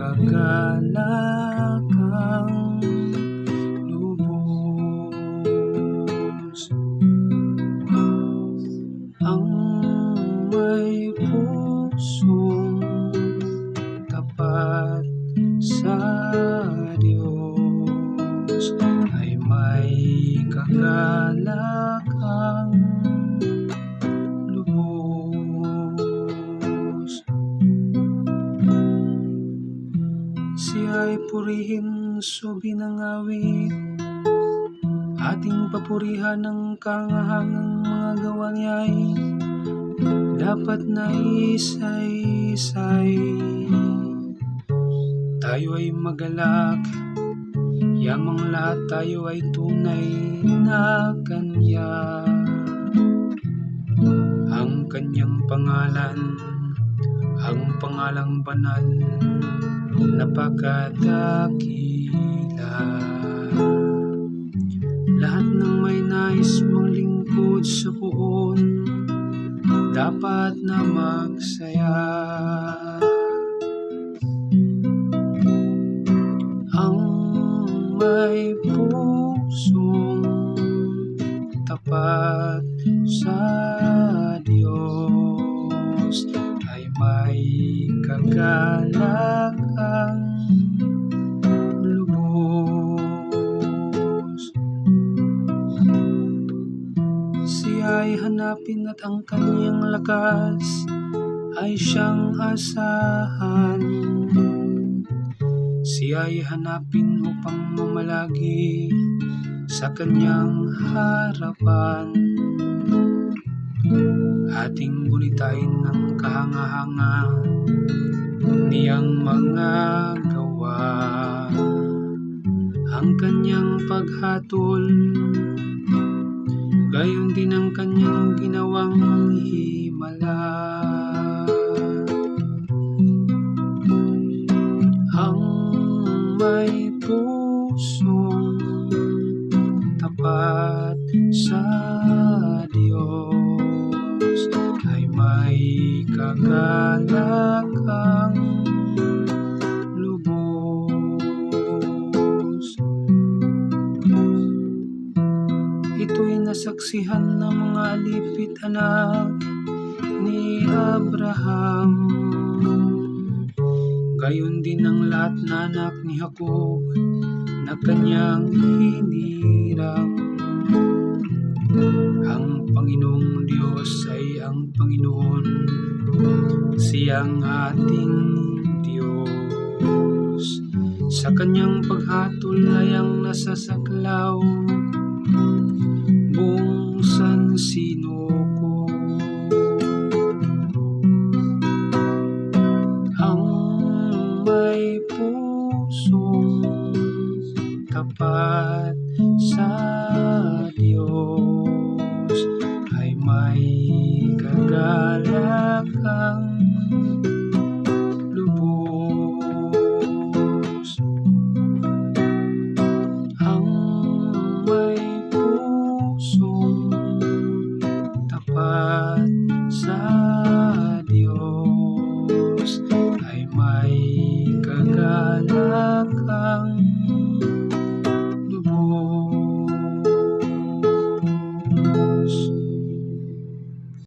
kaganakang lubos. Ang may pusong tapat sa Diyos ay may kaganakang lubos. Siya ay purihin, subi ng awit, ating papurihan ng kahangang mga gawa niya'y dapat na isay-isay. Tayo ay magalak, yamang lahat tayo ay tunay na Kanya. Ang Kanyang pangalan, ang pangalang banal, napakadakila. Lahat ng may nais manglingkod sa poon, dapat na magsaya. Ang may pusong tapat sa Diyos ay may kaganakang lubos. Siya ay hanapin at ang Kanyang lakas ay siyang asahan. Siya ay hanapin upang mamalagi sa Kanyang harapan. Ating gunitain ng kahanga-hanga niyang mga gawa. Ang Kanyang paghatol, gayon din ang Kanyang ginawang himala. Ang may pusong tapat sa Diyos ay may kaganakang lubos. Ito'y nasaksihan ng mga alipit anak ni Abraham, gayon din ang lahat na anak ni Jacob na Kanyang hinirang. Ang Panginoong Diyos ay ang Panginoon, siyang ating Diyos. Sa Kanyang paghatol ay ang nasasaklaw buong sansinuko. Ang may pusong tapat sa